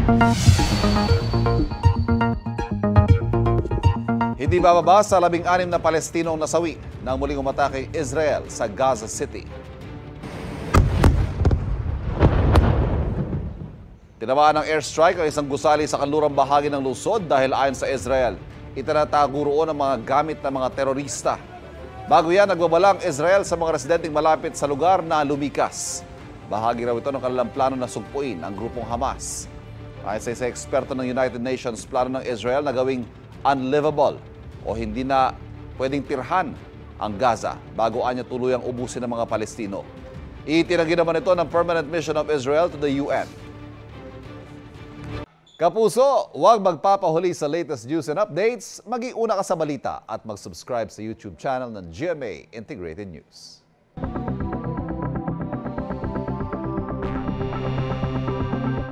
Hindi bababa sa 16 na Palestinong nasawi nang muling umatake Israel sa Gaza City. Tinamaan ng airstrike ang isang gusali sa kanlurang bahagi ng lungsod dahil ayon sa Israel, itinatago roon ang mga gamit ng mga terorista. Bago yan, nagbabala ang Israel sa mga residenteng malapit sa lugar na lumikas. Bahagi raw ito ng kanilang plano na sugpuin ang grupong Hamas. Ayon sa isang eksperto ng United Nations, plano ng Israel na gawing unlivable o hindi na pwedeng tirhan ang Gaza bago anya tuluyang ubusin ng mga Palestino. Itinanggi naman ito ng Permanent Mission of Israel to the UN. Kapuso, huwag magpapahuli sa latest news and updates. Mag-iuna ka sa balita at mag-subscribe sa YouTube channel ng GMA Integrated News.